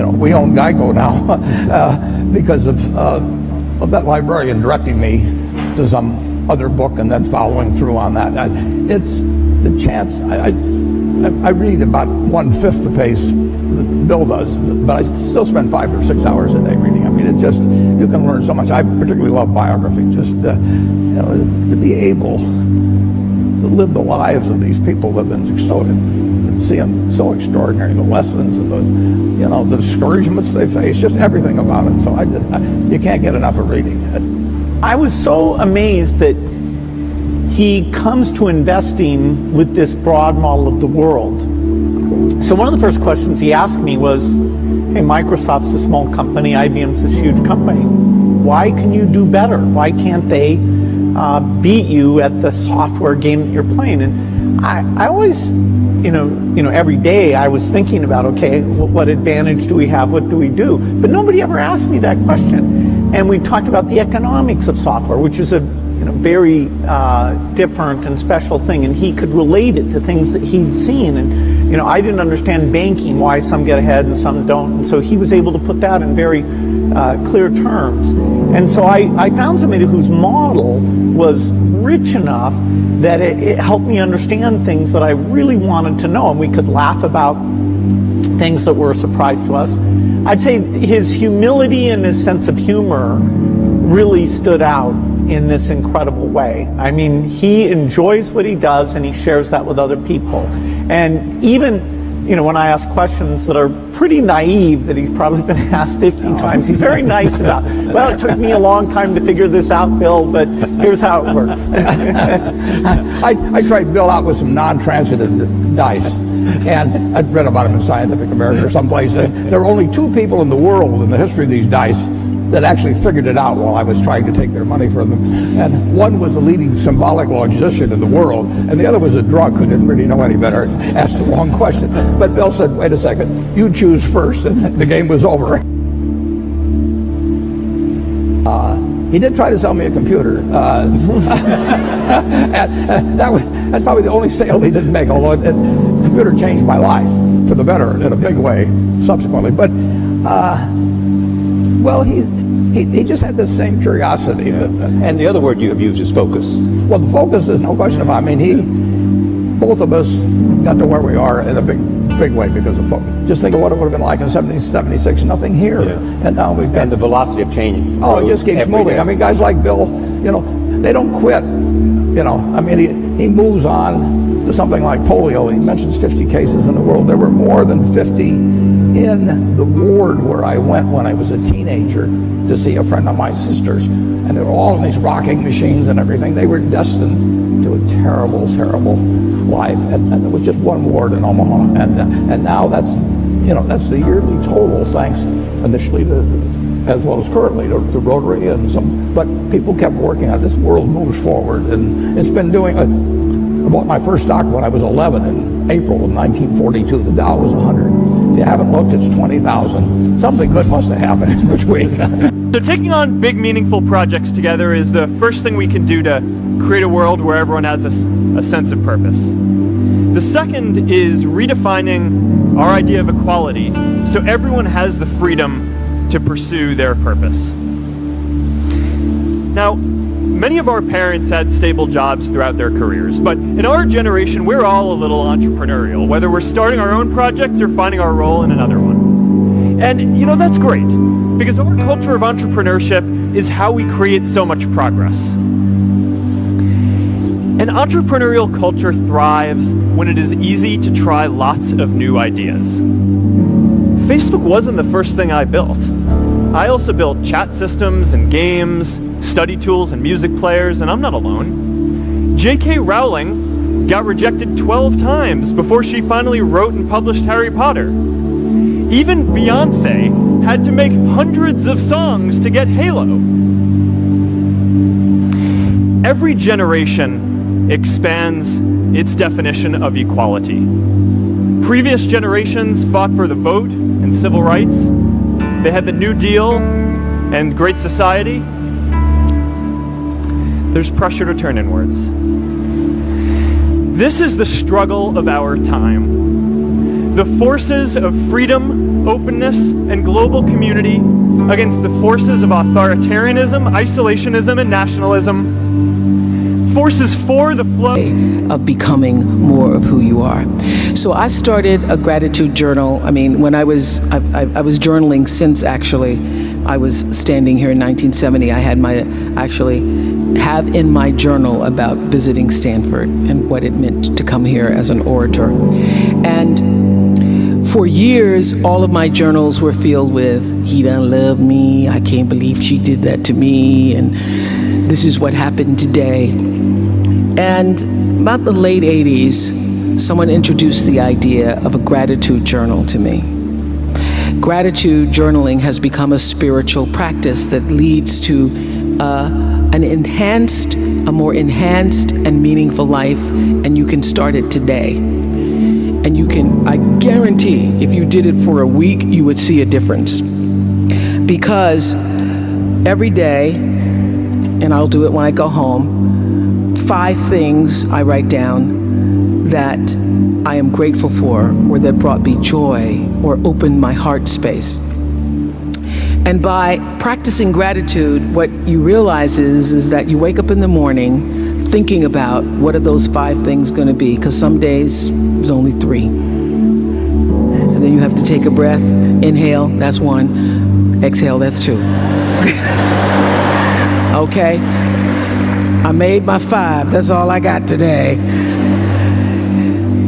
we own Geico now because of that librarian directing me to some other book and then following through on that. It's the chance. I read about 1/5 the pace that Bill does, but I still spend 5 or 6 hours a day reading. I mean, it just, you can learn so much. I particularly love biography, just to be able to live the lives of these people that have been so, and see them so extraordinary, the lessons and the discouragements they face, just everything about it. So you can't get enough of reading it. I was so amazed that he comes to investing with this broad model of the world. So one of the first questions he asked me was, hey, Microsoft's a small company, IBM's this huge company. Why can you do better? Why can't they beat you at the software game that you're playing? And I always, every day I was thinking about, okay, what advantage do we have? What do we do? But nobody ever asked me that question. And we talked about the economics of software, which is a very different and special thing, and he could relate it to things that he'd seen. And I didn't understand banking, why some get ahead and some don't, and so he was able to put that in very clear terms. And so I found somebody whose model was rich enough that it helped me understand things that I really wanted to know, and we could laugh about things that were a surprise to us. I'd say his humility and his sense of humor really stood out in this incredible way. I mean, he enjoys what he does and he shares that with other people. And even, when I ask questions that are pretty naive, that he's probably been asked 50 times, he's very nice about, well, it took me a long time to figure this out, Bill, but here's how it works. I tried Bill out with some non-transitive dice, and I'd read about him in Scientific American or someplace, and there were only 2 people in the world in the history of these dice that actually figured it out while I was trying to take their money from them. And one was the leading symbolic logician in the world, and the other was a drunk who didn't really know any better, asked the wrong question. But Bill said, wait a second, you choose first, and the game was over. He did try to sell me a computer. And that's probably the only sale he didn't make, although the computer changed my life for the better in a big way subsequently. But well, he just had this same curiosity. Yeah. And the other word you have used is focus. Well, the focus is no question about it. I mean, both of us got to where we are in a big way because of focus. Just think of what it would have been like in 76, nothing here. Yeah. And now we've got... And the velocity of change. Oh, it just keeps moving. Day. I mean, guys like Bill, they don't quit. I mean, he moves on to something like polio. He mentions 50 cases in the world. There were more than 50 in the ward where I went when I was a teenager to see a friend of my sister's, and they were all in these rocking machines and everything. They were destined to a terrible, terrible life, and it was just one ward in Omaha, and now that's the yearly total, thanks initially to, as well as currently, to Rotary and some, but people kept working on it. This world moves forward, and it's been doing. I bought my first stock when I was 11 in April of 1942. The Dow was 100. If you haven't looked, it's 20,000. Something good must have happened in between. So taking on big, meaningful projects together is the first thing we can do to create a world where everyone has a sense of purpose. The second is redefining our idea of equality so everyone has the freedom to pursue their purpose. Now, many of our parents had stable jobs throughout their careers, but in our generation, we're all a little entrepreneurial, whether we're starting our own projects or finding our role in another one. And, that's great, because our culture of entrepreneurship is how we create so much progress. An entrepreneurial culture thrives when it is easy to try lots of new ideas. Facebook wasn't the first thing I built. I also built chat systems and games, study tools and music players, and I'm not alone. J.K. Rowling got rejected 12 times before she finally wrote and published Harry Potter. Even Beyonce had to make hundreds of songs to get Halo. Every generation expands its definition of equality. Previous generations fought for the vote and civil rights. They had the New Deal and Great Society. There's pressure to turn inwards. This is the struggle of our time. the forces of freedom, openness, and global community against the forces of authoritarianism, isolationism, and nationalism. Forces for the flow of becoming more of who you are. So I started a gratitude journal. I mean, when I was journaling since actually I was standing here in 1970. I had have in my journal about visiting Stanford and what it meant to come here as an orator. And for years, all of my journals were filled with, he done love me, I can't believe she did that to me, and this is what happened today. And about the late 80s, someone introduced the idea of a gratitude journal to me. Gratitude journaling has become a spiritual practice that leads to a more enhanced and meaningful life, and you can start it today. And you can, I guarantee, if you did it for a week, you would see a difference. Because every day, and I'll do it when I go home, 5 things I write down that I am grateful for, or that brought me joy, or opened my heart space. And by practicing gratitude, what you realize is that you wake up in the morning thinking about what are those 5 things going to be, because some days there's only 3. And then you have to take a breath, inhale, that's 1, exhale, that's 2. Okay? I made my 5, that's all I got today.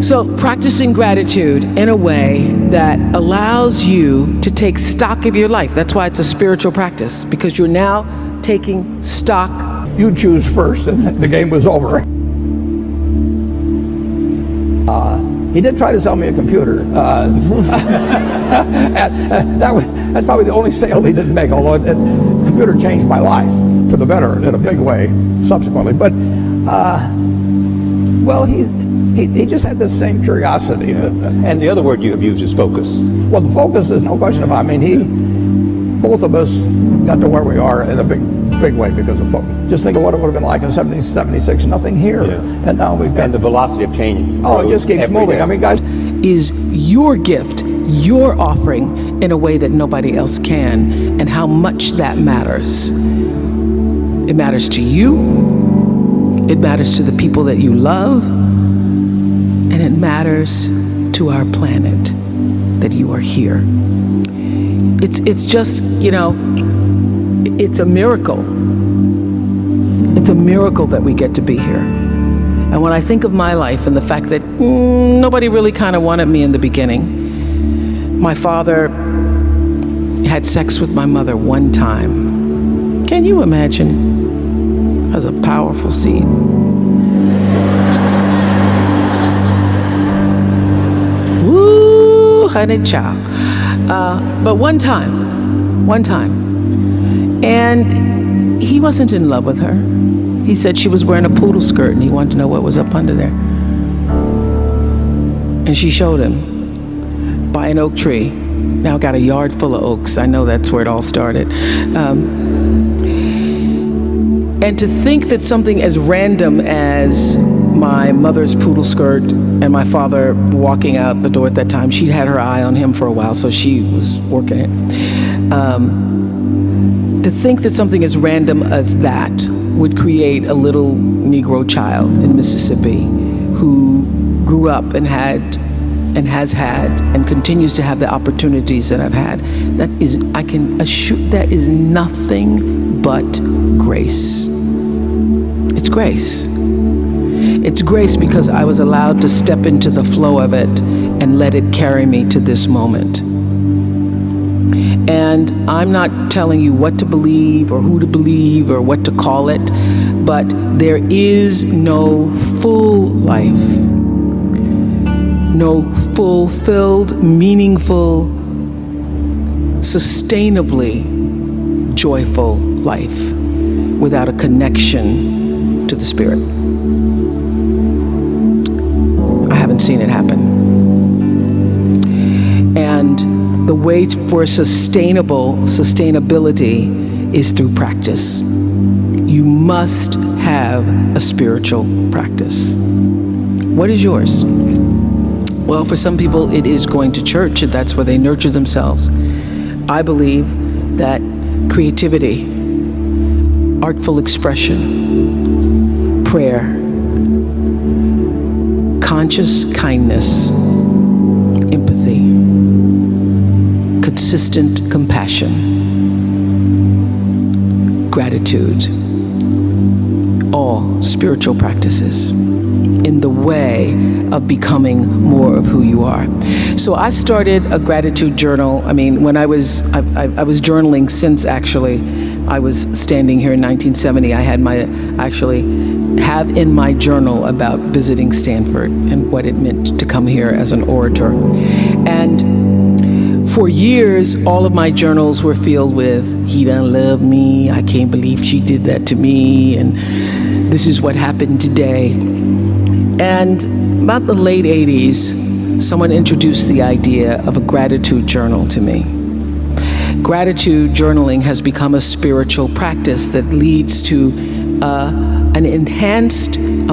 So practicing gratitude in a way that allows you to take stock of your life. That's why it's a spiritual practice, because you're now taking stock. You choose first, and the game was over. He did try to sell me a computer. That's probably the only sale he didn't make, although the computer changed my life for the better in a big way subsequently. But, well, he just had this same curiosity. Yeah. And the other word you have used is focus. Well, the focus is no question about it. I mean, both of us got to where we are in a big way because of focus. Just think of what it would have been like in 76, nothing here. Yeah. And now we've got... And the velocity of change. Oh, it just keeps moving. Day. I mean, guys... Is your gift, your offering in a way that nobody else can, and how much that matters. It matters to you, it matters to the people that you love, and it matters to our planet that you are here. It's just, you know, it's a miracle. It's a miracle that we get to be here. And when I think of my life and the fact that nobody really kind of wanted me in the beginning, my father had sex with my mother one time. Can you imagine? That was a powerful scene. Woo, honey child. But one time. And he wasn't in love with her. He said she was wearing a poodle skirt and he wanted to know what was up under there. And she showed him by an oak tree. Now got a yard full of oaks. I know that's where it all started. And to think that something as random as my mother's poodle skirt and my father walking out the door at that time, she'd had her eye on him for a while, so she was working it. To think that something as random as that would create a little Negro child in Mississippi who grew up and had and has had and continues to have the opportunities that I've had, that is, I can assure, that is nothing but grace. It's grace. It's grace because I was allowed to step into the flow of it and let it carry me to this moment. And I'm not telling you what to believe or who to believe or what to call it, but there is no full life, no fulfilled, meaningful, sustainably joyful life without a connection to the Spirit. I haven't seen it happen. And the way for sustainability is through practice. You must have a spiritual practice. What is yours? Well, for some people, it is going to church, and that's where they nurture themselves. I believe that creativity, artful expression, prayer, conscious kindness, empathy, consistent compassion, gratitude, all spiritual practices in the way of becoming more of who you are. So I started a gratitude journal. I mean, when I was journaling since actually I was standing here in 1970. I had actually have in my journal about visiting Stanford and what it meant to come here as an orator. And for years, all of my journals were filled with, he done love me, I can't believe she did that to me, and this is what happened today. And about the late 80s, someone introduced the idea of a gratitude journal to me. Gratitude journaling has become a spiritual practice that leads to a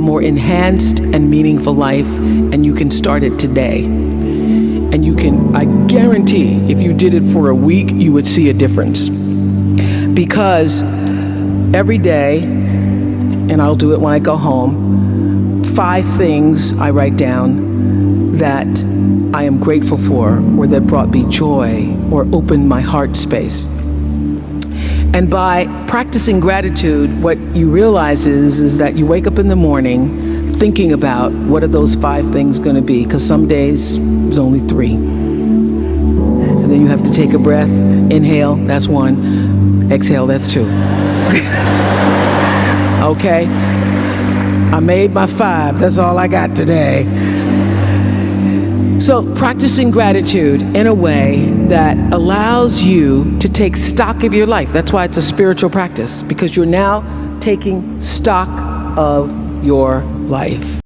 more enhanced and meaningful life, and you can start it today. And you can, I guarantee, if you did it for a week, you would see a difference. Because every day, and I'll do it when I go home, 5 things I write down that I am grateful for, or that brought me joy, or opened my heart space. And by practicing gratitude, what you realize is that you wake up in the morning thinking about what are those 5 things going to be, because some days there's only 3. And then you have to take a breath, inhale, that's 1, exhale, that's 2. Okay? I made my 5, that's all I got today. So practicing gratitude in a way that allows you to take stock of your life. That's why it's a spiritual practice, because you're now taking stock of your life.